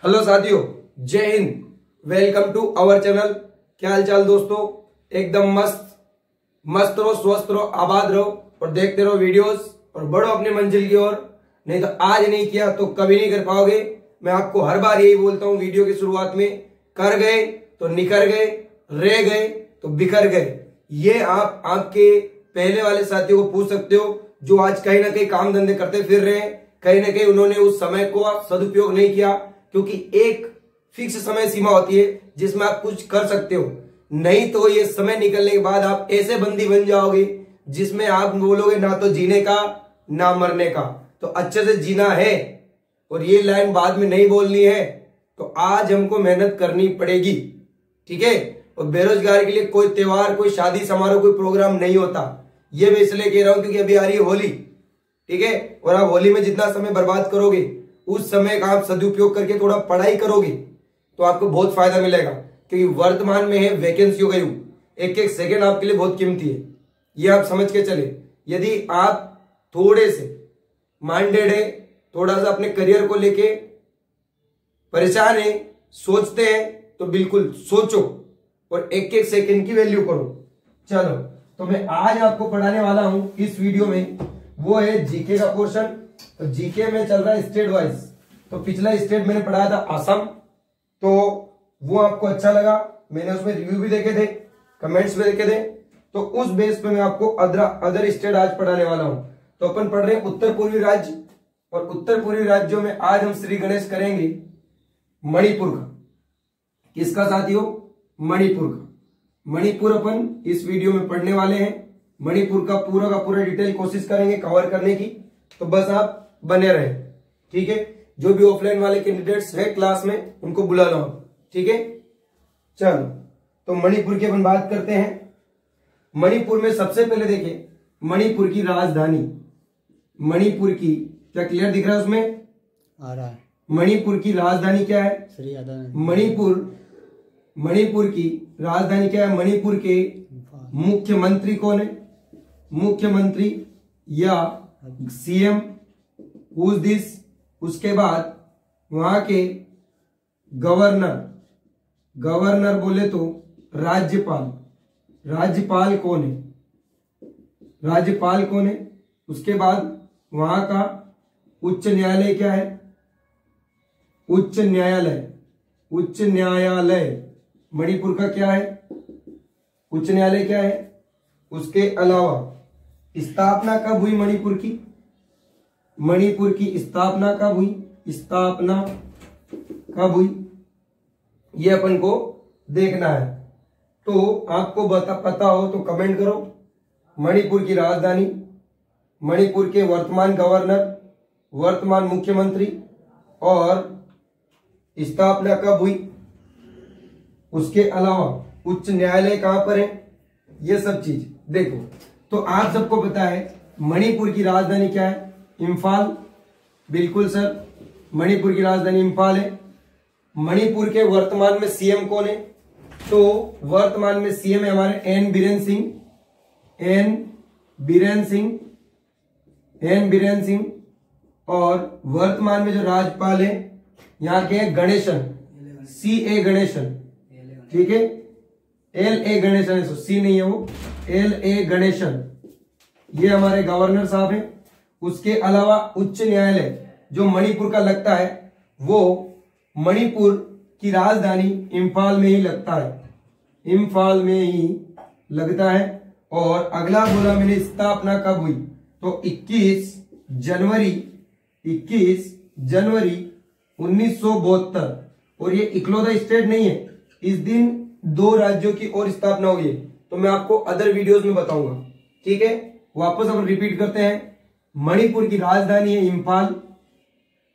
Hello साथियों, जय हिंद। Welcome to our channel. क्या हाल चाल दोस्तों? एकदम मस्त रहो, स्वस्थ रहो, आबाद रहो और देखते रहो वीडियोस और बढ़ो अपनी मंजिल की ओर। नहीं तो आज नहीं किया तो कभी नहीं कर पाओगे। मैं आपको हर बार यही बोलता हूं वीडियो की शुरुआत में, कर गए तो निखर गए, रह गए तो बिखर गए। ये आप आपके पहले वाले साथियों को पूछ सकते हो जो आज कहीं ना कहीं काम धंधे करते फिर रहे हैं। कहीं ना कहीं उन्होंने उस समय को सदुपयोग नहीं किया, क्योंकि एक फिक्स समय सीमा होती है जिसमें आप कुछ कर सकते हो। नहीं तो ये समय निकलने के बाद आप ऐसे बंदी बन जाओगे जिसमें आप बोलोगे ना तो जीने का ना मरने का। तो अच्छे से जीना है और ये लाइन बाद में नहीं बोलनी है। तो आज हमको मेहनत करनी पड़ेगी, ठीक है। और बेरोजगार के लिए कोई त्योहार, कोई शादी समारोह, कोई प्रोग्राम नहीं होता। ये मैं इसलिए कह रहा हूं क्योंकि अभी आ रही है होली, ठीक है। और आप होली में जितना समय बर्बाद करोगे उस समय का आप सदुपयोग करके थोड़ा पढ़ाई करोगे तो आपको बहुत फायदा मिलेगा। क्योंकि वर्तमान में है वैकेंसियों का युग। एक एक सेकेंड आपके लिए बहुत कीमती है, ये आप समझ के चले। यदि आप थोड़े से माइंडेड है, थोड़ा सा अपने करियर को लेके परेशान है, सोचते हैं, तो बिल्कुल सोचो और एक एक सेकेंड की वैल्यू करो। चलो, तो मैं आज आपको पढ़ाने वाला हूं इस वीडियो में, वो है जीके का पोर्शन। तो जीके में चल रहा है स्टेट वाइज। तो पिछला स्टेट मैंने पढ़ाया था असम, तो वो आपको अच्छा लगा, मैंने उसमें रिव्यू भी देखे थे, कमेंट्स भी देखे थे। तो उस बेस पे मैं आपको अदर स्टेट आज पढ़ाने वाला हूं। तो अपन पढ़ रहे हैं उत्तर पूर्वी राज्य, और उत्तर पूर्वी राज्यों में आज हम श्री गणेश करेंगे मणिपुर का। किसका साथियों? मणिपुर का। मणिपुर अपन इस वीडियो में पढ़ने वाले हैं। मणिपुर का पूरा डिटेल कोशिश करेंगे कवर करने की। तो बस आप बने रहे, ठीक है। जो भी ऑफलाइन वाले कैंडिडेट्स हैं क्लास में उनको बुला लो, ठीक है। चलो, तो मणिपुर की अपन बात करते हैं। मणिपुर में सबसे पहले देखिए मणिपुर की राजधानी। मणिपुर की, क्या क्लियर दिख रहा है उसमें? आ रहा है। मणिपुर की राजधानी क्या है? मणिपुर की राजधानी क्या है? मणिपुर के मुख्यमंत्री कौन है? मुख्यमंत्री या सीएम, हुज दिस। उसके बाद वहां के गवर्नर बोले तो राज्यपाल। राज्यपाल कौन है? राज्यपाल कौन है? उसके बाद वहां का उच्च न्यायालय क्या है? उच्च न्यायालय मणिपुर का क्या है? उच्च न्यायालय क्या है? उसके अलावा स्थापना कब हुई मणिपुर की? मणिपुर की स्थापना कब हुई? स्थापना कब हुई ये अपन को देखना है। तो आपको पता हो तो कमेंट करो। मणिपुर की राजधानी, मणिपुर के वर्तमान गवर्नर, वर्तमान मुख्यमंत्री और स्थापना कब हुई, उसके अलावा उच्च न्यायालय कहां पर है, ये सब चीज देखो। तो आप सबको पता है मणिपुर की राजधानी क्या है? इम्फाल। बिल्कुल सर, मणिपुर की राजधानी इम्फाल है। मणिपुर के वर्तमान में सीएम कौन है? तो वर्तमान में सीएम है हमारे एन बीरेन सिंह। और वर्तमान में जो राज्यपाल है यहाँ के गणेशन, CA गणेशन, ठीक है। LA गणेशन है, सी नहीं है वो, LA गणेशन, ये हमारे गवर्नर साहब हैं। उसके अलावा उच्च न्यायालय जो मणिपुर का लगता है वो मणिपुर की राजधानी इम्फाल में ही लगता है, इम्फाल में ही लगता है। और अगला बोला मैंने स्थापना कब हुई, तो 21 जनवरी 1972। और ये इकलौता स्टेट नहीं है, इस दिन 2 राज्यों की और स्थापना हुई है। तो मैं आपको अदर वीडियोस में बताऊंगा, ठीक है। वापस हम रिपीट करते हैं। मणिपुर की राजधानी है इम्फाल।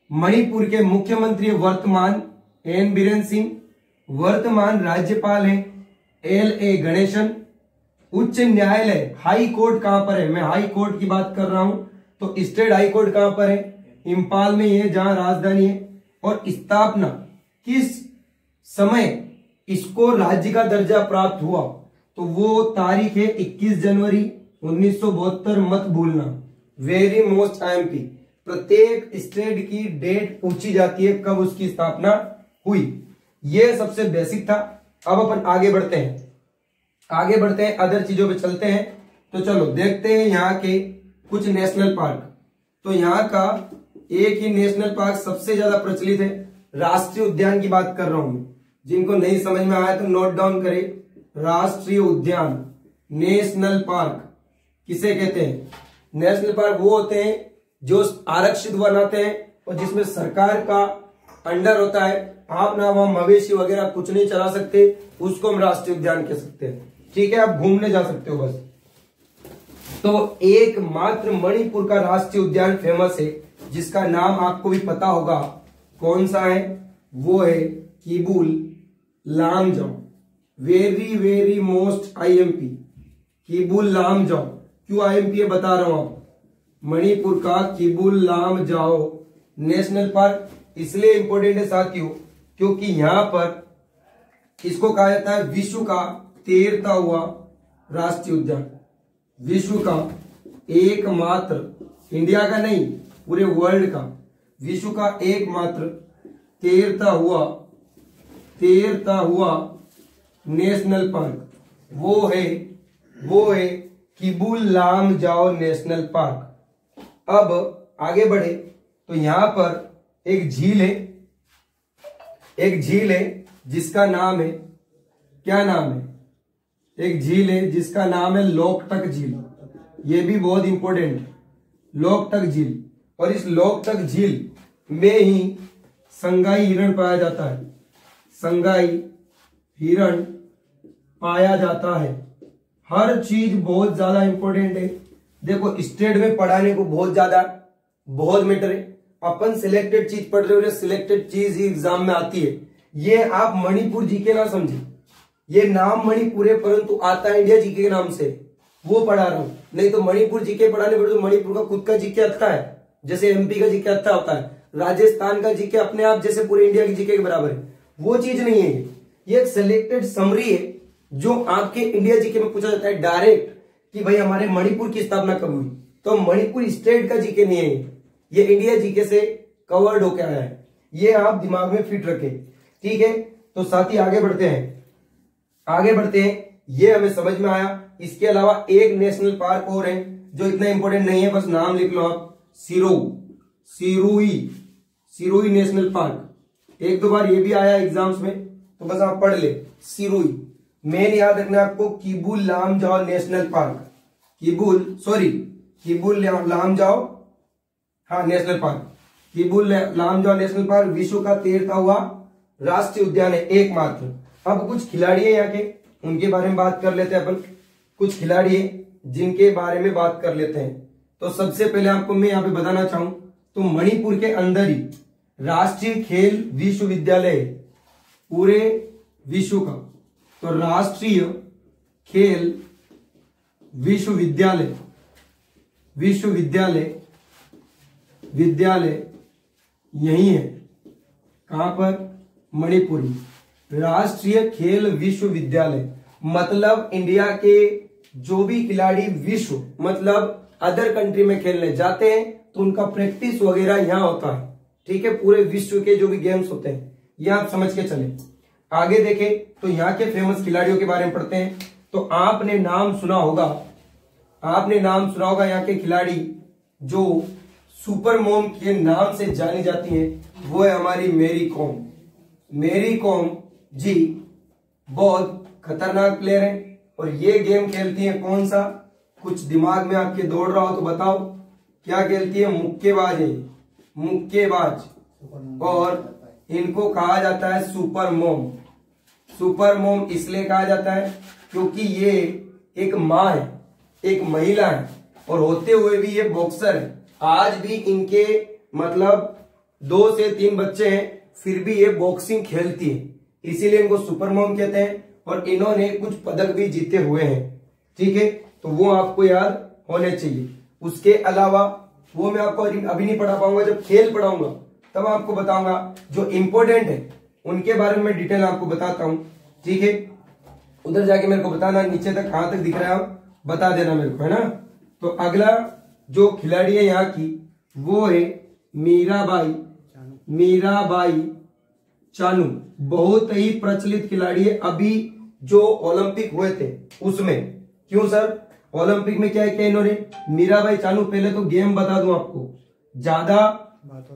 मणिपुर के मुख्यमंत्री वर्तमान एन बीरेन सिंह। वर्तमान राज्यपाल है LA गणेशन। उच्च न्यायालय, हाई कोर्ट कहां पर है? मैं हाई कोर्ट की बात कर रहा हूं। तो स्टेट हाई कोर्ट कहां पर है? इम्फाल में ही है, जहां राजधानी है। और स्थापना किस समय इसको राज्य का दर्जा प्राप्त हुआ, तो वो तारीख है 21 जनवरी 1972। मत भूलना, वेरी मोस्ट IMP। प्रत्येक स्टेट की डेट पूछी जाती है कब उसकी स्थापना हुई। ये सबसे बेसिक था। अब अपन आगे बढ़ते हैं, अदर चीजों पे चलते हैं। तो चलो देखते हैं यहाँ के कुछ नेशनल पार्क। तो यहाँ का एक ही नेशनल पार्क सबसे ज्यादा प्रचलित है, राष्ट्रीय उद्यान की बात कर रहा हूं। जिनको नहीं समझ में आया तो नोट डाउन करें। राष्ट्रीय उद्यान, नेशनल पार्क किसे कहते हैं? नेशनल पार्क वो होते हैं जो आरक्षित बनाते हैं और जिसमें सरकार का अंडर होता है। आप ना वहां मवेशी वगैरह कुछ नहीं चला सकते, उसको हम राष्ट्रीय उद्यान कह सकते हैं। ठीक है, आप घूमने जा सकते हो बस। तो एकमात्र मणिपुर का राष्ट्रीय उद्यान फेमस है, जिसका नाम आपको भी पता होगा। कौन सा है? वो है Keibul Lamjao. Very very most IMP, Keibul Lamjao. क्यों आईएमपी बता रहा हूं आप? मणिपुर का किबुल लामजाओ नेशनल पार्क इसलिए इंपॉर्टेंट है साथियों, क्योंकि यहां पर इसको कहा जाता है विश्व का 13वां हुआ राष्ट्रीय उद्यान। विश्व का एकमात्र, इंडिया का नहीं पूरे वर्ल्ड का, विश्व का एकमात्र 13वां हुआ नेशनल पार्क वो है किबुल लामजाओ नेशनल पार्क। अब आगे बढ़े तो यहां पर एक झील है जिसका नाम है, क्या नाम है? एक झील है जिसका नाम है लोकटक झील। ये भी बहुत इंपॉर्टेंट, लोकटक झील। और इस लोकटक झील में ही संगाई हिरण पाया जाता है। संगाई हिरण पाया जाता है। हर चीज बहुत ज्यादा इंपॉर्टेंट है। देखो स्टेट में पढ़ाने को बहुत मैटर है। अपन सिलेक्टेड चीज पढ़ रहे हो, सिलेक्टेड चीज ही एग्जाम में आती है। ये आप मणिपुर जीके ना समझे, ये नाम मणिपुर है परंतु आता है इंडिया जीके के नाम से, वो पढ़ा रहा हूं। नहीं तो मणिपुर जीके पढ़ाने पड़े तो मणिपुर का खुद का जीके अच्छा है, जैसे एमपी का जीके अच्छा होता है, राजस्थान का जीके अपने आप जैसे पूरे इंडिया के जीके के बराबर है। वो चीज नहीं है, ये एक सिलेक्टेड समरी है जो आपके इंडिया जीके में पूछा जाता है डायरेक्ट कि भाई हमारे मणिपुर की स्थापना कब हुई। तो मणिपुर स्टेट का जीके नहीं है, ये इंडिया जीके से कवर्ड होकर आया है। ये आप दिमाग में फिट रखें, ठीक है। तो साथी आगे बढ़ते हैं। ये हमें समझ में आया। इसके अलावा एक नेशनल पार्क और है जो इतना इंपॉर्टेंट नहीं है, बस नाम लिख लो आप, सिरोही नेशनल पार्क। एक दो बार ये भी आया एग्जाम्स में, तो बस आप पढ़ ले सिरोही। मेन याद रखना आपको Keibul Lamjao national park, Keibul Lamjao national park. Keibul Lamjao national park विश्व का 13वां हुआ राष्ट्रीय उद्यान है, एकमात्र। अब कुछ खिलाड़ी है यहाँ के, उनके बारे में बात कर लेते हैं अपन। कुछ खिलाड़ी है जिनके बारे में बात कर लेते हैं। तो सबसे पहले आपको मैं यहाँ पे बताना चाहूं तो मणिपुर के अंदर ही राष्ट्रीय खेल विश्वविद्यालय है पूरे विश्व का। तो राष्ट्रीय खेल विश्वविद्यालय यही है। कहां पर? मणिपुर में। राष्ट्रीय खेल विश्वविद्यालय मतलब इंडिया के जो भी खिलाड़ी विश्व मतलब अदर कंट्री में खेलने जाते हैं तो उनका प्रैक्टिस वगैरह यहां होता है, ठीक है। पूरे विश्व के जो भी गेम्स होते हैं ये आप समझ के चले। आगे देखें तो यहाँ के फेमस खिलाड़ियों के बारे में पढ़ते हैं। तो आपने नाम सुना होगा यहाँ के खिलाड़ी जो सुपर मॉम के नाम से जानी जाती हैं, वो है हमारी मेरी कॉम जी बहुत खतरनाक प्लेयर है। और ये गेम खेलती है कौन सा? कुछ दिमाग में आपके दौड़ रहा हो तो बताओ, क्या खेलती है? मुक्केबाज। और इनको कहा जाता है सुपर मॉम इसलिए कहा जाता है क्योंकि ये एक माँ है, एक महिला है, और होते हुए भी ये बॉक्सर है। आज भी इनके मतलब 2 से 3 बच्चे हैं, फिर भी ये बॉक्सिंग खेलती है, इसीलिए इनको सुपर मॉम कहते हैं। और इन्होंने कुछ पदक भी जीते हुए हैं, ठीक है। तो वो आपको याद होने चाहिए। उसके अलावा वो मैं आपको अभी नहीं पढ़ा पाऊंगा, जब खेल पढ़ाऊंगा तब आपको बताऊंगा। जो इंपॉर्टेंट है उनके बारे में डिटेल आपको बताता हूं, ठीक है। उधर जाके मेरे को बताना नीचे तक कहां तक दिख रहा है, आप बता देना मेरे को, है ना। तो अगला जो खिलाड़ी है यहाँ की वो है मीराबाई चानू बहुत ही प्रचलित खिलाड़ी है। अभी जो ओलंपिक हुए थे उसमें, क्यों सर, ओलंपिक में क्या किया इन्होंने, मीराबाई चानू, पहले तो गेम बता दूं आपको, ज्यादा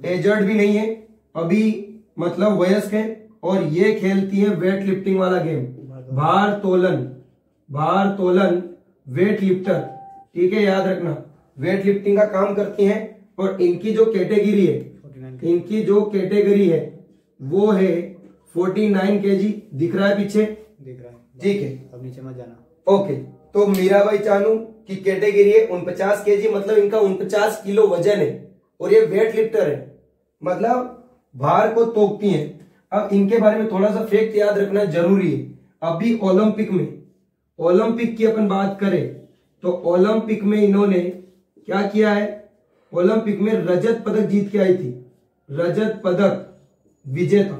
एजर्ड भी नहीं है, अभी मतलब वयस्क है, और ये खेलती है वेट लिफ्टिंग वाला गेम, भार तोलन वेट लिफ्टर, ठीक है, याद रखना, वेट लिफ्टिंग का काम करती हैं। और इनकी जो कैटेगरी है वो है 49 kg, दिख रहा है पीछे, दिख रहा है, ठीक है, अब नीचे मत जाना। ओके, तो मीराबाई चानू की कैटेगरी है 49 kg, मतलब इनका 49 किलो वजन है, और ये वेट लिफ्टर है, मतलब भार को तोकती हैं। अब इनके बारे में थोड़ा सा फैक्ट याद रखना जरूरी है। अभी ओलंपिक की अपन बात करें तो ओलंपिक में इन्होंने क्या किया है, ओलंपिक में रजत पदक जीत के आई थी, रजत पदक विजेता।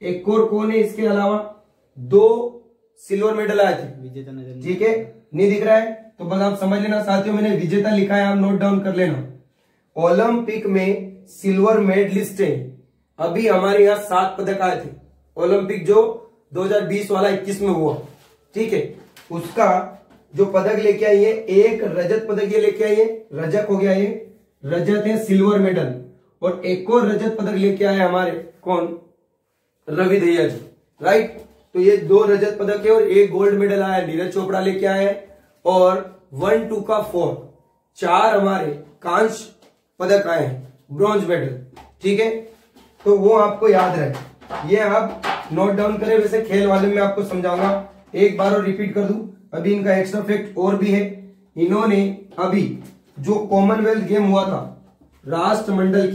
एक और कौन है इसके अलावा, 2 सिल्वर मेडल आए थे, विजेता नजर ठीक है, नहीं दिख रहा है तो बस आप समझ लेना साथियों, मैंने विजेता लिखा है, आप नोट डाउन कर लेना। ओलंपिक में सिल्वर मेडलिस्ट है। अभी हमारे यहाँ 7 पदक आए थे, ओलंपिक जो 2020 वाला 21 में हुआ, ठीक है, उसका जो पदक लेके आई है, एक रजत पदक ये लेके आई है, रजक हो गया, ये रजत है, सिल्वर मेडल, और एक और रजत पदक लेके आए हमारे कौन, रवि दहिया जी, राइट। तो ये 2 रजत पदक है और 1 गोल्ड मेडल आया, नीरज चोपड़ा लेके आए हैं, और 1, 2 का 4, 4 हमारे कांस्य पदक आए हैं, ब्रॉन्ज मेडल, ठीक है, तो वो आपको याद रहे, ये आप नोट डाउन करें। वैसे खेल वाले में आपको समझाऊंगा, एक बार और रिपीट कर दूं, अभी इनका एक्स्ट्रा फैक्ट और भी है। इन्होंने अभी जो कॉमनवेल्थ गेम हुआ था, राष्ट्रमंडल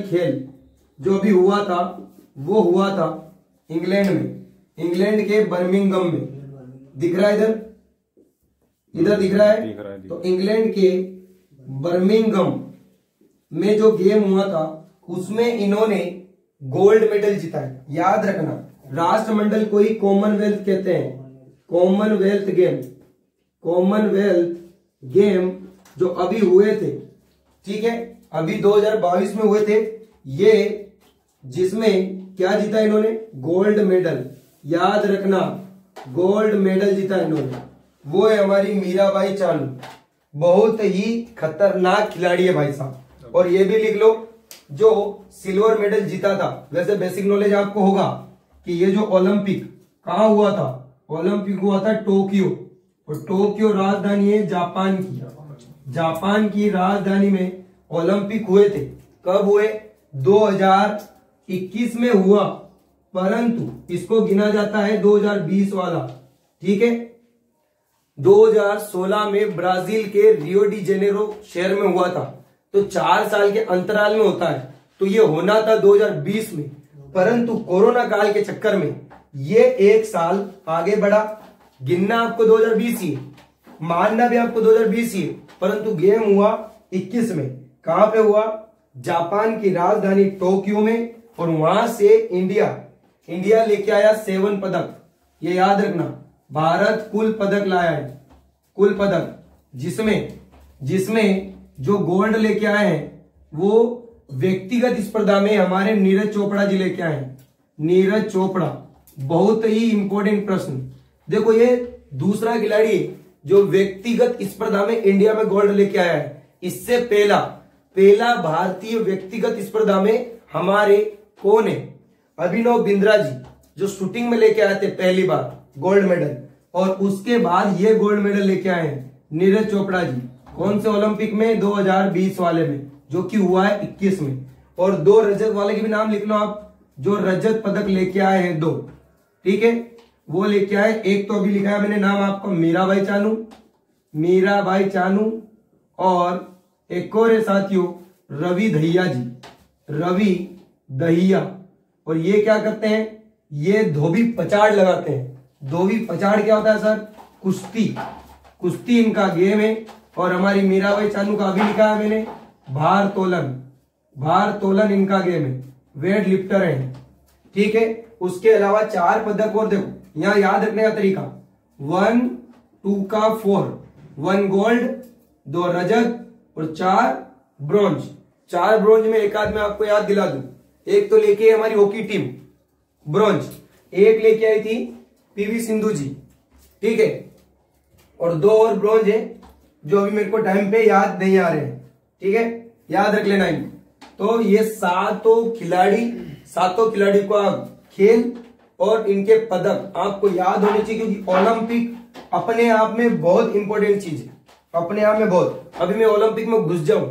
खेल जो अभी हुआ था, वो हुआ था इंग्लैंड में, इंग्लैंड के बर्मिंघम में, दिख रहा है इधर दिख रहा है, तो इंग्लैंड के बर्मिंघम में जो गेम हुआ था उसमें इन्होंने गोल्ड मेडल जीता है। याद रखना, राष्ट्रमंडल को ही कॉमनवेल्थ कहते हैं, कॉमनवेल्थ गेम जो अभी हुए थे, ठीक है, अभी 2022 में हुए थे, ये जिसमें क्या जीता इन्होंने, गोल्ड मेडल, याद रखना, गोल्ड मेडल जीता इन्होंने, वो है हमारी मीराबाई चानू, बहुत ही खतरनाक खिलाड़ी है भाई साहब। और ये भी लिख लो, जो सिल्वर मेडल जीता था, वैसे बेसिक नॉलेज आपको होगा कि ये जो ओलंपिक कहाँ हुआ था, ओलंपिक हुआ था टोक्यो, और टोक्यो राजधानी है जापान की, जापान की राजधानी में ओलंपिक हुए थे। कब हुए, 2021 में हुआ, परंतु इसको गिना जाता है 2020 वाला, ठीक है। 2016 में ब्राजील के रियो डी जेनेरो शहर में हुआ था, तो 4 साल के अंतराल में होता है, तो ये होना था 2020 में, परंतु कोरोना काल के चक्कर में ये 1 साल आगे बढ़ा। गिनना आपको 2020 ही, मानना भी आपको 2020 ही, परंतु गेम हुआ 21 में। कहां पे हुआ, जापान की राजधानी टोक्यो में, और वहां से इंडिया लेके आया 7 पदक। ये याद रखना, भारत कुल पदक लाया है, कुल पदक, जिसमें जो गोल्ड लेके आए हैं वो व्यक्तिगत स्पर्धा में हमारे नीरज चोपड़ा जी लेके आए हैं, नीरज चोपड़ा। बहुत ही इंपॉर्टेंट प्रश्न, देखो ये दूसरा खिलाड़ी जो व्यक्तिगत स्पर्धा में इंडिया में गोल्ड लेके आया है। इससे पहला भारतीय व्यक्तिगत स्पर्धा में हमारे कौन है, अभिनव बिंद्रा जी, जो शूटिंग में लेके आए थे पहली बार गोल्ड मेडल, और उसके बाद ये गोल्ड मेडल लेके आए हैं नीरज चोपड़ा जी। कौन से ओलंपिक में, 2020 वाले में, जो कि हुआ है 21 में। और 2 रजत वाले के भी नाम लिख लो आप, जो रजत पदक लेके आए हैं 2, ठीक है, वो लेके आए। एक तो अभी लिखा है मैंने नाम आपको, मीराबाई चानू, और एक और है साथियों रवि दहिया। और ये क्या करते हैं, ये धोबी पचाड़ लगाते हैं। धोबी पचाड़ क्या होता है सर, कुश्ती इनका गेम है। और हमारी मीराबाई चानू का अभी लिखा है मैंने, भार तोलन इनका गेम है, वेट लिफ्टर है, ठीक है। उसके अलावा 4 पदक और, देखो यहां याद रखने का तरीका, 1, 2 का 4, 1 गोल्ड, 2 रजत और 4 ब्रॉन्ज। 4 ब्रॉन्ज में एक आध मैं आपको याद दिला दूं, एक तो लेके आई हमारी हॉकी टीम ब्रॉन्ज, एक लेके आई थी पीवी सिंधु जी, ठीक है, और 2 और ब्रॉन्ज है जो अभी मेरे को टाइम पे याद नहीं आ रहे हैं, ठीक है, याद रख लेना इनको। तो ये सातों खिलाड़ी का खेल और इनके पदक आपको याद होने चाहिए, क्योंकि ओलंपिक अपने आप में बहुत इंपॉर्टेंट चीज है, अपने आप में बहुत। अभी मैं ओलंपिक में घुस जाऊं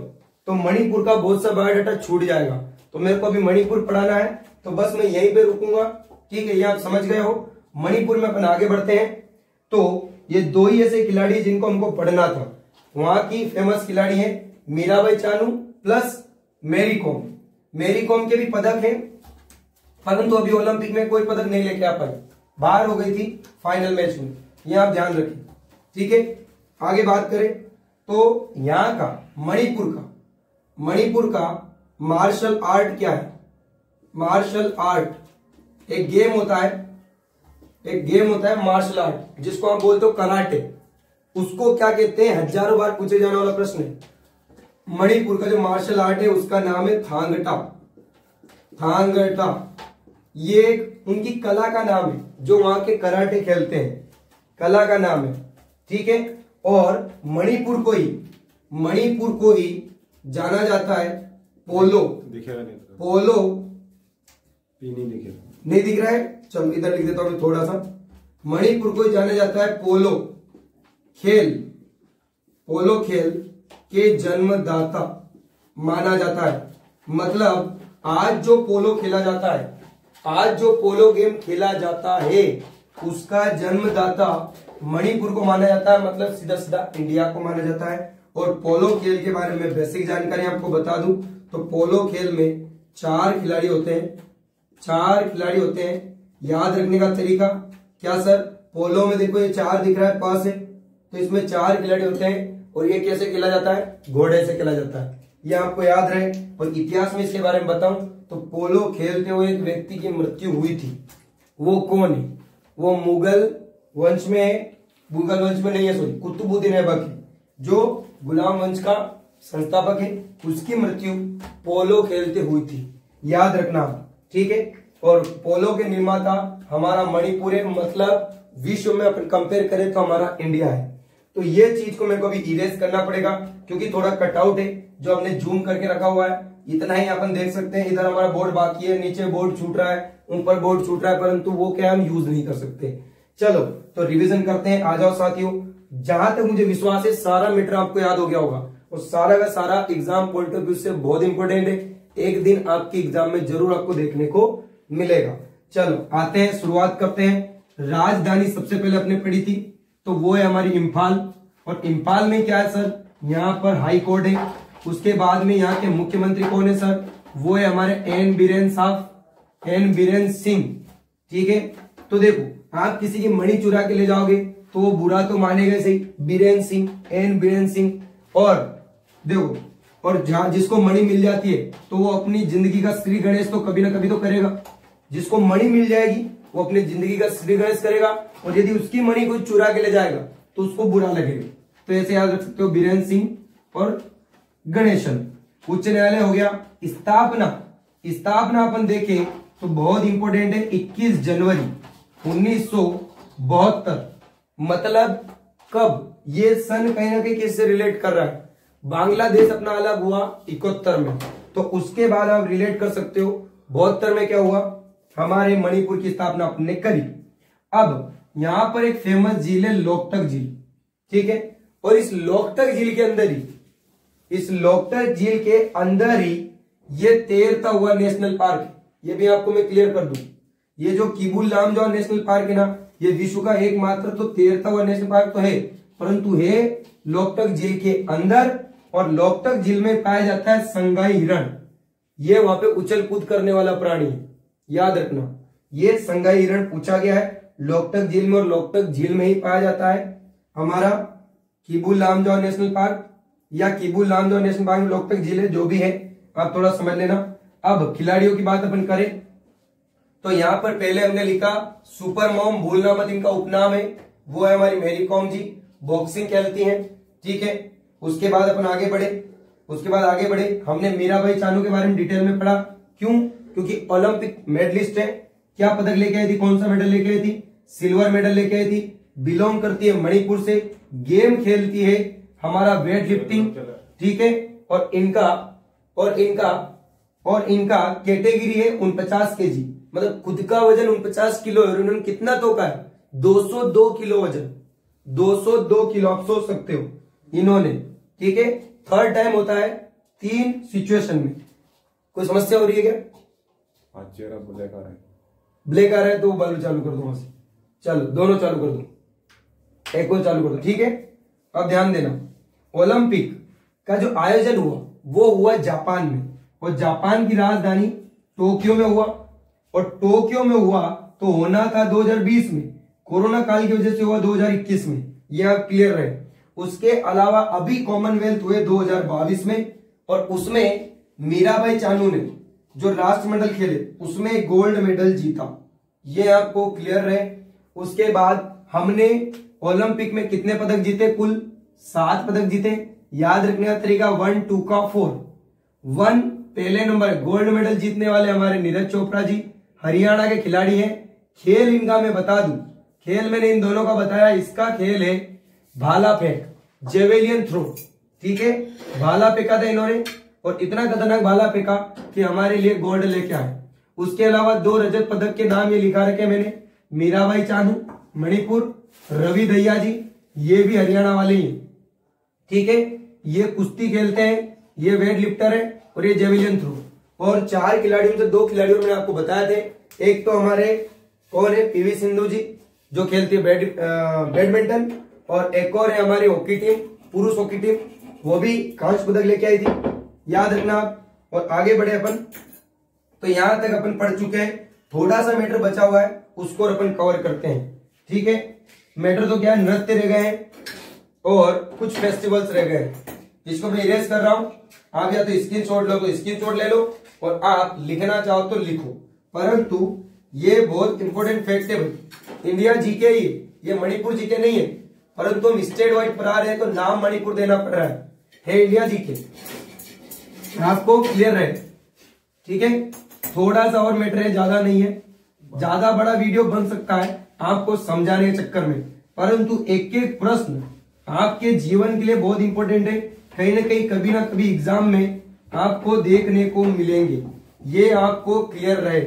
तो मणिपुर का बहुत सा बायोडाटा छूट जाएगा, तो मेरे को अभी मणिपुर पढ़ाना है, तो बस मैं यहीं पे रुकूंगा, ठीक है, ये आप समझ गए हो। मणिपुर में अपन आगे बढ़ते हैं। तो ये 2 ही ऐसे खिलाड़ी जिनको हमको पढ़ना था। वहां की फेमस खिलाड़ी है मीराबाई चानू प्लस मैरी कॉम। मैरी कॉम के भी पदक है, परंतु अभी ओलंपिक में कोई पदक नहीं लेके आ पाई, बाहर हो गई थी फाइनल मैच में, ये आप ध्यान रखें, ठीक है। आगे बात करें तो यहां का मणिपुर का मार्शल आर्ट क्या है? मार्शल आर्ट एक गेम होता है मार्शल आर्ट, जिसको आप बोलते हो कराटे। उसको क्या कहते हैं? हजारों बार पूछे जाने वाला प्रश्न है। मणिपुर का जो मार्शल आर्ट है उसका नाम है थांगटा। ये उनकी कला का नाम है, जो वहां के कराटे खेलते हैं, कला का नाम है, ठीक है। और मणिपुर को ही जाना जाता है पोलो। दिखेगा नहीं तो। पोलो नहीं दिख रहा है, चलो इधर लिख देता हूं थोड़ा सा। मणिपुर को ही जाना जाता है पोलो खेल के जन्मदाता माना जाता है। मतलब आज जो पोलो गेम खेला जाता है उसका जन्मदाता मणिपुर को माना जाता है, मतलब सीधा सीधा इंडिया को माना जाता है। और पोलो खेल के बारे में बेसिक जानकारी आपको बता दूं तो पोलो खेल में 4 खिलाड़ी होते हैं। याद रखने का तरीका क्या सर? पोलो में देखो ये 4 दिख रहा है पास है, तो इसमें 4 खिलाड़ी होते हैं। और ये कैसे खेला जाता है? घोड़े से खेला जाता है, ये आपको याद रहे। और इतिहास में इसके बारे में बताऊं तो पोलो खेलते हुए एक व्यक्ति की मृत्यु हुई थी। वो कौन है? वो मुगल वंश में नहीं है, सॉरी, कुतुबुद्दीन ऐबक है, जो गुलाम वंश का संस्थापक है। उसकी मृत्यु पोलो खेलते हुई थी, याद रखना, ठीक है। और पोलो के निर्माता हमारा मणिपुर है, मतलब विश्व में अपन कंपेयर करें तो हमारा इंडिया है। तो ये चीज को मेरे को अभी इरेज करना पड़ेगा, क्योंकि थोड़ा कटआउट है जो हमने जूम करके रखा हुआ है। इतना ही अपन देख सकते हैं, इधर हमारा बोर्ड बाकी है, नीचे बोर्ड छूट रहा है, ऊपर बोर्ड छूट रहा है, परंतु वो क्या हम यूज नहीं कर सकते। चलो तो रिवीजन करते हैं, आ जाओ साथियों। जहां तक मुझे विश्वास है सारा मैटर आपको याद हो गया होगा, और सारा का सारा एग्जाम पॉइंट ऑफ व्यू से बहुत इंपॉर्टेंट है। एक दिन आपकी एग्जाम में जरूर आपको देखने को मिलेगा। चलो आते हैं, शुरुआत करते हैं। राजधानी सबसे पहले अपने पढ़ी थी, तो वो है हमारी इम्फाल। और इम्फाल में क्या है सर? यहाँ पर हाई कोर्ट है। उसके बाद में यहाँ के मुख्यमंत्री कौन है सर? वो है हमारे एन बीरेन सिंह, ठीक है। तो देखो, आप किसी की मणि चुरा के ले जाओगे तो वो बुरा तो मानेगा सही, एन बीरेन सिंह। और देखो, और जहां जिसको मणि मिल जाती है तो वो अपनी जिंदगी का श्री गणेश तो कभी ना कभी तो करेगा। जिसको मणि मिल जाएगी वो अपनी जिंदगी का श्री गणेश करेगा, और यदि उसकी मणि कोई चुरा के ले जाएगा तो उसको बुरा लगेगा। तो ऐसे याद रख सकते हो, बीरेन सिंह और गणेशन। उच्च न्यायालय हो गया। स्थापना अपन देखें तो बहुत इंपॉर्टेंट है, 21 जनवरी 1972। मतलब कब? ये सन कहीं ना कहीं किससे रिलेट कर रहा है? बांग्लादेश अपना अलग हुआ 71 में, तो उसके बाद आप रिलेट कर सकते हो 72 में क्या हुआ? हमारे मणिपुर की स्थापना अपने करी। अब यहां पर एक फेमस झील है लोकटक झील, ठीक है। और इस लोकटक झील के अंदर ही ये तैरता हुआ नेशनल पार्क है। ये भी आपको मैं क्लियर कर दूं, ये जो किबुल लामजाओ नेशनल पार्क है ना, ये विश्व का एकमात्र तो तैरता हुआ नेशनल पार्क तो है, परंतु है लोकटक झील के अंदर। और लोकटक झील में पाया जाता है संगाई हिरण। ये वहां पे उछल कूद करने वाला प्राणी है, याद रखना। ये संगाई हिरण पूछा गया है लोकटक झील में, और लोकटक झील में ही पाया जाता है हमारा किबुल लामजाओ नेशनल पार्क, या किबुल लामजाओ नेशनल पार्क में लोकटक झील है, जो भी है आप थोड़ा समझ लेना। अब खिलाड़ियों की बात अपन करें तो यहां पर पहले हमने लिखा सुपर मॉम, भूलना मत इनका उपनाम है, वो है हमारी मैरी कॉम जी, बॉक्सिंग खेलती हैं, ठीक है। उसके बाद अपन आगे बढ़े हमने मीराबाई चानू के बारे में डिटेल में पढ़ा। क्यों? क्योंकि ओलंपिक मेडलिस्ट है। क्या पदक लेके आई थी, कौन सा मेडल लेके आई थी, सिल्वर मेडल लेके आई थी। बिलोंग करती है मणिपुर से, गेम खेलती है हमारा वेट लिफ्टिंग, ठीक है। और इनका कैटेगरी है 49 केजी, मतलब खुद का वजन 49 किलो है और उन्होंने कितना तोका है, 202 किलो वजन, 202 किलो, आप सोच सकते हो इन्होंने, ठीक है। थर्ड टाइम होता है 3 सिचुएशन में। कोई समस्या हो रही है क्या? चेहरा ब्लैक आ रहा है, ब्लैक आ रहा है तो बालू चालू कर दो वहां से, चलो दोनों चालू कर दो, एक और चालू कर दो, ठीक है। अब ध्यान देना, ओलंपिक का जो आयोजन हुआ वो हुआ जापान में, और जापान की राजधानी टोक्यो में हुआ, और टोक्यो में हुआ तो होना था 2020 में, कोरोना काल की वजह से हुआ 2021 में, ये आप क्लियर रहे। उसके अलावा अभी कॉमनवेल्थ हुए 2022 में, और उसमें मीराबाई चानू ने जो राष्ट्रमंडल खेले उसमें गोल्ड मेडल जीता, ये आपको क्लियर रहे। उसके बाद हमने ओलंपिक में कितने पदक जीते, कुल 7 पदक जीते। याद रखने का तरीका 1 2 का 4, 1 पहले नंबर गोल्ड मेडल जीतने वाले हमारे नीरज चोपड़ा जी, हरियाणा के खिलाड़ी हैं। खेल इनका मैं बता दूं, खेल मैंने इन दोनों का बताया, इसका खेल है भाला फेंक, जेवेलियन थ्रो, ठीक है। भाला फेंका था इन्होंने और इतना खतरनाक भाला फेंका कि हमारे लिए गोल्ड लेके आए। उसके अलावा 2 रजत पदक के नाम ये लिखा रखे मैंने, मीराबाई चानू मणिपुर, रवि दहिया जी ये भी हरियाणा वाले ही, ठीक है। ये कुश्ती खेलते हैं, ये वेट लिफ्टर है और ये जेवलिन थ्रो। और 4 खिलाड़ियों से 2 खिलाड़ियों मैंने आपको बताए थे, एक तो हमारे कौन है, पीवी सिंधु जी जो खेलती है बैडमिंटन, और एक और है हमारी हॉकी टीम, पुरुष हॉकी टीम, वो भी कांस्य पदक लेके आई थी, याद रखना आप। और आगे बढ़े अपन, तो यहां तक अपन पढ़ चुके हैं। थोड़ा सा मैटर बचा हुआ है, उसको अपन कवर करते हैं, ठीक है। मैटर तो क्या है, नृत्य रह गए हैं और कुछ फेस्टिवल्स रह गए, जिसको मैं इरेज कर रहा हूं। आप या तो स्क्रीनशॉट लो तो स्क्रीनशॉट ले लो, और आप लिखना चाहो तो लिखो, परंतु ये बहुत इंपॉर्टेंट फैक्ट है भाई, इंडिया जीके ही, ये मणिपुर जीके नहीं है, परंतु हम स्टेट वाइड पढ़ा रहे हैं तो नाम मणिपुर देना पड़ रहा है इंडिया जीके, आपको क्लियर रहे, ठीक है। थोड़ा सा और मैटर है, ज्यादा नहीं है, ज्यादा बड़ा वीडियो बन सकता है आपको समझाने के चक्कर में, परंतु एक एक प्रश्न आपके जीवन के लिए बहुत इंपॉर्टेंट है, कहीं ना कहीं कभी ना कभी एग्जाम में आपको देखने को मिलेंगे, ये आपको क्लियर रहे।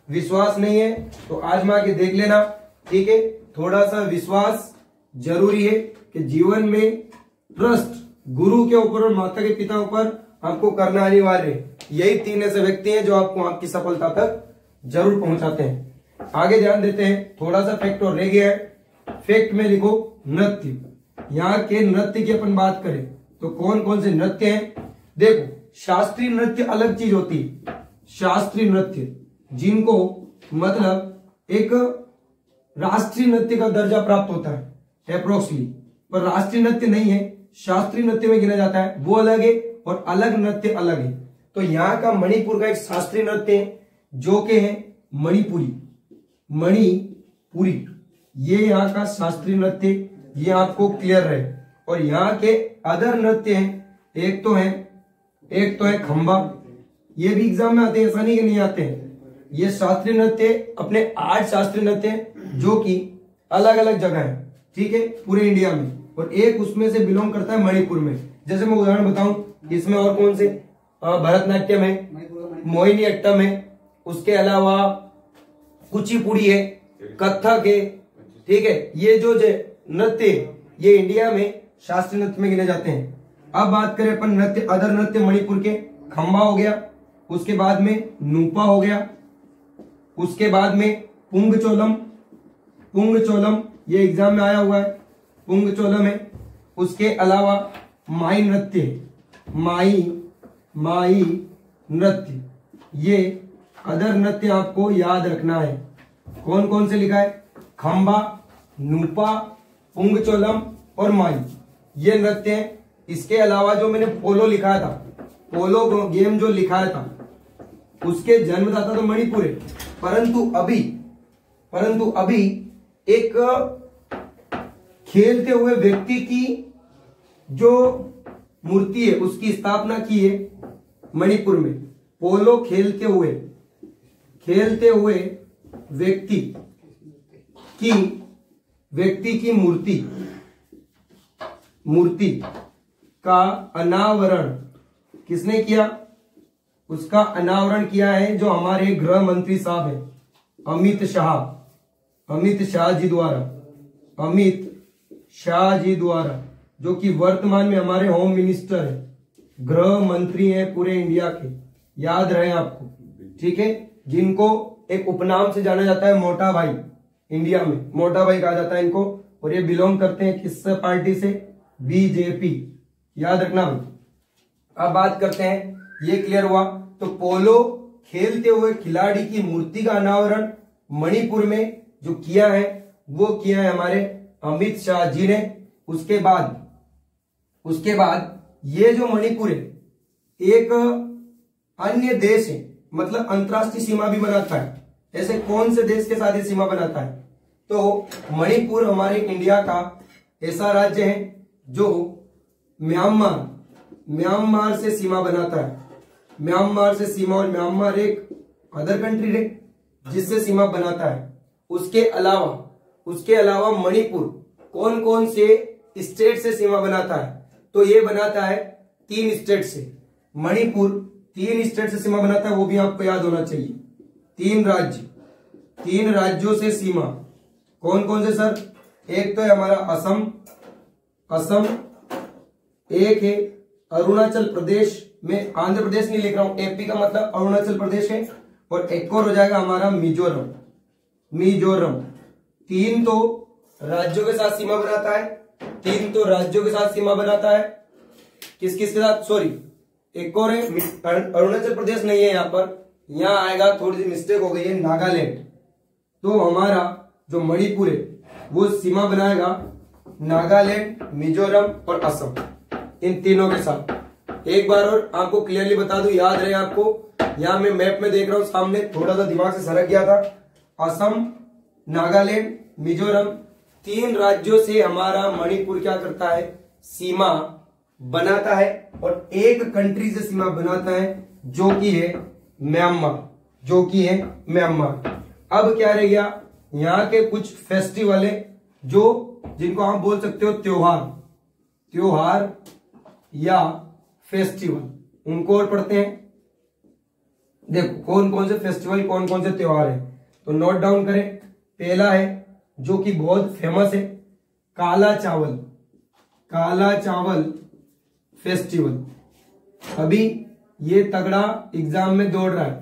विश्वास नहीं है तो आजमा के देख लेना, ठीक है। थोड़ा सा विश्वास जरूरी है कि जीवन में ट्रस्ट गुरु के ऊपर और माता के पिता ऊपर आपको करना अनिवार्य है। यही 3 ऐसे व्यक्ति हैं जो आपको आपकी सफलता तक जरूर पहुंचाते हैं। आगे ध्यान देते हैं, थोड़ा सा फैक्ट और रह गया है। फैक्ट में लिखो नृत्य, यहाँ के नृत्य की अपन बात करें तो कौन कौन से नृत्य हैं। देखो, शास्त्रीय नृत्य अलग चीज होती है, शास्त्रीय नृत्य जिनको मतलब एक राष्ट्रीय नृत्य का दर्जा प्राप्त होता है अप्रोक्सली, पर राष्ट्रीय नृत्य नहीं है, शास्त्रीय नृत्य में गिना जाता है, वो अलग है, और अलग नृत्य अलग है। तो यहाँ का मणिपुर का एक शास्त्रीय नृत्य है जो कि है मणिपुरी, मणिपुरी, ये यहाँ का शास्त्रीय नृत्य, ये आपको क्लियर रहे। और यहाँ के अदर नृत्य हैं, एक तो है खंबा, ये भी एग्जाम में आते हैं, ऐसा नहीं कि नहीं आते हैं। ये शास्त्रीय नृत्य अपने 8 शास्त्रीय नृत्य हैं जो कि अलग अलग जगह है, ठीक है, पूरे इंडिया में, और एक उसमें से बिलोंग करता है मणिपुर में। जैसे मैं उदाहरण बताऊं, इसमें और कौन से, भरतनाट्यम है, मोहिनी अट्टम है, उसके अलावा कुचिपुड़ी है, कथक है, ठीक है। ये जो नृत्य ये इंडिया में शास्त्रीय नृत्य में गिने जाते हैं। अब बात करें अपन नृत्य, अदर नृत्य मणिपुर के, खंबा हो गया, उसके बाद में नूपा हो गया, उसके बाद में पुंगचोलम, पुंगचोलम ये एग्जाम में आया हुआ है, पुंगचोलम है। उसके अलावा माई नृत्य, माई नृत्य, ये अदर नृत्य आपको याद रखना है। कौन कौन से लिखा है, खंबा, नूपा, पुंगचोलम और माई, ये नृत्य है। इसके अलावा जो मैंने पोलो लिखा था, पोलो गेम जो लिखा था, उसके जन्मदाता तो मणिपुर है, परंतु अभी एक खेलते हुए व्यक्ति की जो मूर्ति है उसकी स्थापना की है मणिपुर में। पोलो खेलते हुए खेलते हुए व्यक्ति की मूर्ति का अनावरण किसने किया? उसका अनावरण किया है जो हमारे गृह मंत्री साहब हैं, अमित शाह जी द्वारा, जो कि वर्तमान में हमारे होम मिनिस्टर है, गृह मंत्री हैं पूरे इंडिया के, याद रहे आपको, ठीक है। जिनको एक उपनाम से जाना जाता है मोटा भाई, इंडिया में मोटा भाई कहा जाता है इनको, और ये बिलोंग करते हैं किस पार्टी से? बीजेपी, याद रखना भाई। अब बात करते हैं, ये क्लियर हुआ। तो पोलो खेलते हुए खिलाड़ी की मूर्ति का अनावरण मणिपुर में जो किया है वो किया है हमारे अमित शाह जी ने। उसके बाद ये जो मणिपुर है एक अन्य देश है, मतलब अंतरराष्ट्रीय सीमा भी बनाता है। ऐसे कौन से देश के साथ ये सीमा बनाता है? तो मणिपुर हमारे इंडिया का ऐसा राज्य है जो म्यांमार से सीमा बनाता है। म्यांमार से सीमा, और म्यांमार एक अदर कंट्री है जिससे सीमा बनाता है। उसके अलावा मणिपुर कौन कौन से स्टेट से सीमा बनाता है? तो ये बनाता है 3 स्टेट से। मणिपुर 3 स्टेट से सीमा बनाता है, वो भी आपको याद होना चाहिए। 3 राज्यों से सीमा। कौन कौन से सर? एक तो है हमारा असम, एक है अरुणाचल प्रदेश में, आंध्र प्रदेश नहीं लिख रहा हूं, एपी का मतलब अरुणाचल प्रदेश है, और एक और हो जाएगा हमारा मिजोरम। 3 तो राज्यों के साथ सीमा बनाता है। किस के साथ? सॉरी, एक और है अरुणाचल प्रदेश नहीं है यहाँ पर, यहाँ आएगा, थोड़ी सी मिस्टेक हो गई है, नागालैंड। तो हमारा जो मणिपुर है वो सीमा बनाएगा नागालैंड, मिजोरम और असम, इन तीनों के साथ। एक बार और आपको क्लियरली बता दूं, याद रहे आपको, यहां मैं मैप में देख रहा हूं सामने, थोड़ा सा दिमाग से सरक गया था। असम, नागालैंड, मिजोरम, 3 राज्यों से हमारा मणिपुर क्या करता है? सीमा बनाता है, और एक कंट्री से सीमा बनाता है जो कि है म्यांमार। अब क्या रह गया? यहाँ के कुछ फेस्टिवल है जिनको आप बोल सकते हो त्योहार या फेस्टिवल, उनको और पढ़ते हैं। देखो कौन कौन से फेस्टिवल, कौन कौन से त्योहार है, तो नोट डाउन करें। पहला है जो कि बहुत फेमस है, काला चावल फेस्टिवल। अभी ये तगड़ा एग्जाम में दौड़ रहा है,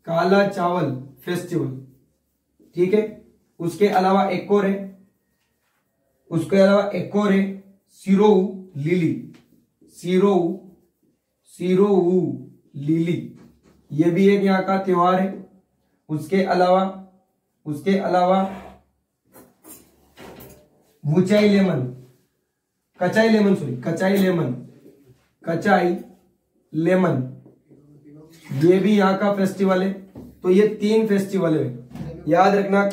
काला चावल फेस्टिवल, ठीक है। उसके अलावा एक और है सिरोऊ लिली, ये भी एक यहाँ का त्योहार है। उसके अलावा कचाई लेमन, ये भी यहाँ का फेस्टिवल है। तो ये 3 फेस्टिवल है, याद रखना,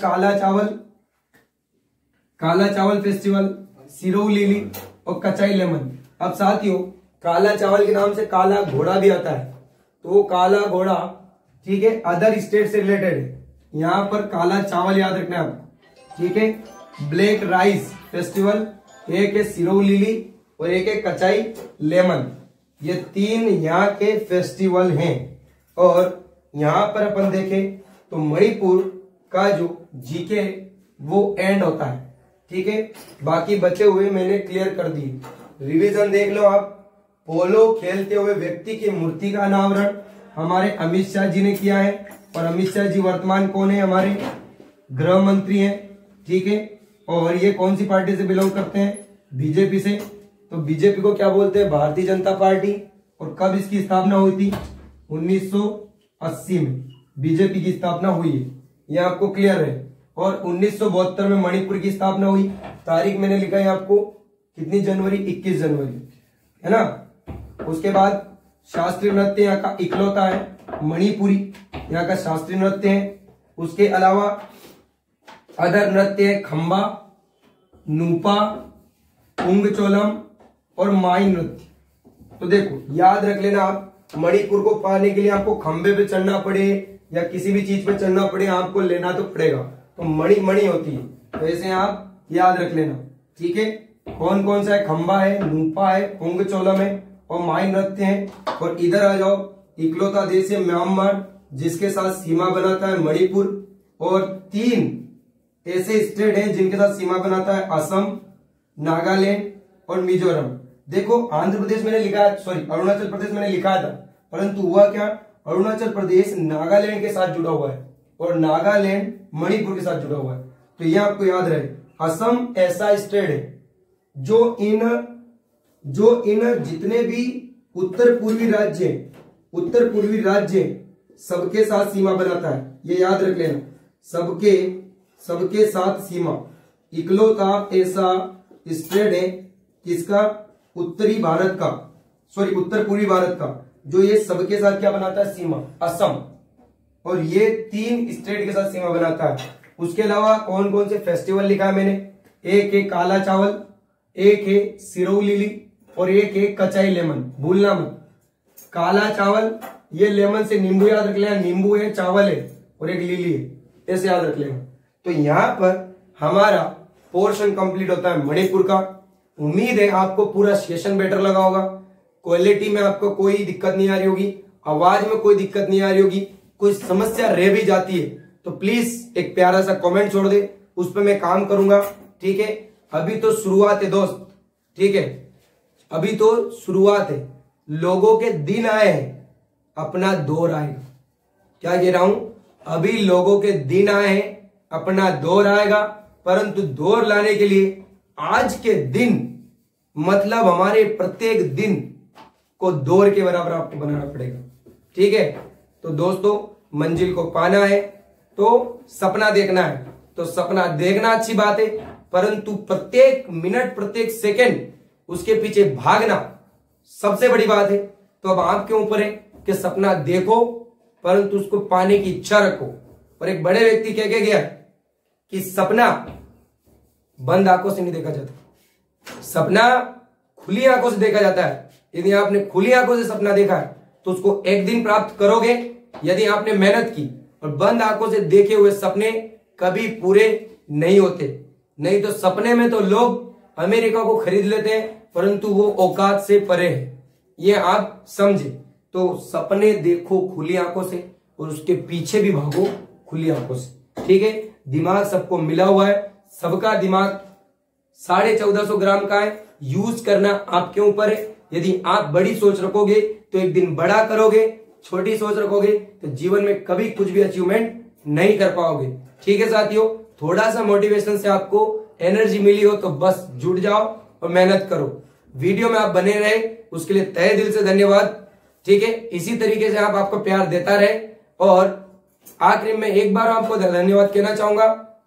काला चावल फेस्टिवल, सिरोऊ लिली और कचाई लेमन। अब साथियों, काला चावल के नाम से काला घोड़ा भी आता है, तो वो काला घोड़ा, ठीक है, अदर स्टेट से रिलेटेड है। यहां पर काला चावल याद रखना है आपको, ठीक है। ब्लैक राइस फेस्टिवल, एक है सिरोऊ लिली और एक है कचाई लेमन, ये 3 यहाँ के फेस्टिवल हैं। और यहां पर अपन देखें तो मणिपुर का जो जीके वो एंड होता है, ठीक है। बाकी बचे हुए मैंने क्लियर कर दिए, रिवीजन देख लो आप। पोलो खेलते हुए व्यक्ति की मूर्ति का अनावरण हमारे अमित शाह जी ने किया है, और अमित शाह जी वर्तमान कौन है? हमारे गृह मंत्री हैं, ठीक है। और ये कौन सी पार्टी से बिलोंग करते हैं? बीजेपी से। तो बीजेपी को क्या बोलते हैं? भारतीय जनता पार्टी। और कब इसकी स्थापना हुई थी? 1980 में बीजेपी की स्थापना हुई है, ये आपको क्लियर है। और 1972 में मणिपुर की स्थापना हुई। तारीख मैंने लिखा है आपको, कितनी जनवरी? 21 जनवरी, है ना। उसके बाद शास्त्रीय नृत्य यहाँ का इकलौता है मणिपुरी, यहाँ का शास्त्रीय नृत्य है। उसके अलावा अदर नृत्य है खंबा, नूपा, उंगचोलम और माई नृत्य। तो देखो याद रख लेना आप, मणिपुर को पाने के लिए आपको खंबे पे चढ़ना पड़े या किसी भी चीज पे चढ़ना पड़े आपको लेना तो पड़ेगा, तो मणि मणि होती है, तो ऐसे आप याद रख लेना। ठीक है, कौन कौन सा है, खंबा है, नूपा है, पुंगचोलम है और माई नृत्य है। और इधर आ जाओ, इकलौता देश है म्यांमार जिसके साथ सीमा बनाता है मणिपुर, और 3 ऐसे स्टेट हैं जिनके साथ सीमा बनाता है असम, नागालैंड और मिजोरम। देखो आंध्र प्रदेश मैंने लिखा है, सॉरी अरुणाचल प्रदेश मैंने लिखा था, परंतु हुआ क्या, अरुणाचल प्रदेश नागालैंड के साथ जुड़ा हुआ है और नागालैंड मणिपुर के साथ जुड़ा हुआ है। तो ये आपको याद रहे, असम ऐसा स्टेट है जो इन जितने भी उत्तर पूर्वी राज्य सबके साथ सीमा बनाता है, ये याद रख लेना, सबके साथ सीमा। इकलौता ऐसा स्टेट है किसका, उत्तर पूर्वी भारत का, जो ये सबके साथ क्या बनाता है, सीमा, असम। और ये 3 स्टेट के साथ सीमा बनाता है। उसके अलावा कौन कौन से फेस्टिवल लिखा है मैंने, एक है काला चावल, एक है सिरोही लिली और एक है कचाई लेमन, भूलना मत। काला चावल ये लेमन से नींबू याद रख लेना, नींबू है, चावल है और एक लिली है, ऐसे याद रख लेना। तो यहां पर हमारा पोर्शन कंप्लीट होता है मणिपुर का। उम्मीद है आपको पूरा सेशन बेटर लगा होगा, क्वालिटी में आपको कोई दिक्कत नहीं आ रही होगी, आवाज में कोई दिक्कत नहीं आ रही होगी, कोई समस्या रह भी जाती है तो प्लीज एक प्यारा सा कमेंट छोड़ दे, उस पर मैं काम करूंगा। ठीक है, अभी तो शुरुआत है दोस्त, ठीक है, अभी तो शुरुआत है, लोगों के दिन आए हैं, अपना दौर आएगा। क्या कह रहा हूं, अभी लोगों के दिन आए हैं, अपना दौर आएगा, परंतु दौर लाने के लिए आज के दिन, मतलब हमारे प्रत्येक दिन को दौर के बराबर आपको बनाना पड़ेगा। ठीक है, तो दोस्तों मंजिल को पाना है तो सपना देखना है, तो सपना देखना अच्छी बात है, परंतु प्रत्येक मिनट प्रत्येक सेकंड उसके पीछे भागना सबसे बड़ी बात है। तो अब आपके ऊपर है कि सपना देखो परंतु उसको पाने की इच्छा रखो। और एक बड़े व्यक्ति कह के गया कि सपना बंद आंखों से नहीं देखा जाता, सपना खुली आंखों से देखा जाता है। यदि आपने खुली आंखों से सपना देखा है तो उसको एक दिन प्राप्त करोगे, यदि आपने मेहनत की। और बंद आंखों से देखे हुए सपने कभी पूरे नहीं होते। नहीं तो सपने में तो लोग अमेरिका को खरीद लेते हैं परंतु वो औकात से परे है, ये आप समझे। तो सपने देखो खुली आंखों से और उसके पीछे भी भागो खुली आंखों से। ठीक है, दिमाग सबको मिला हुआ है, सबका दिमाग 1450 ग्राम का है, यूज करना आपके ऊपर है। यदि आप बड़ी सोच रखोगे तो एक दिन बड़ा करोगे, छोटी सोच रखोगे तो जीवन में कभी कुछ भी अचीवमेंट नहीं कर पाओगे। ठीक है साथियों, थोड़ा सा मोटिवेशन से आपको एनर्जी मिली हो तो बस जुट जाओ और मेहनत करो। वीडियो में आप बने रहे उसके लिए तहे दिल से धन्यवाद। ठीक है, इसी तरीके से आप आपको प्यार देता रहे। और आखिरी में एक बार आपको धन्यवाद कहना चाहूंगा।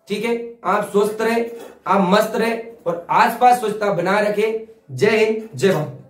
ठीक है, आप स्वस्थ रहे, आप मस्त रहे और आसपास स्वच्छता बनाए रखे। जय हिंद, जय भारत।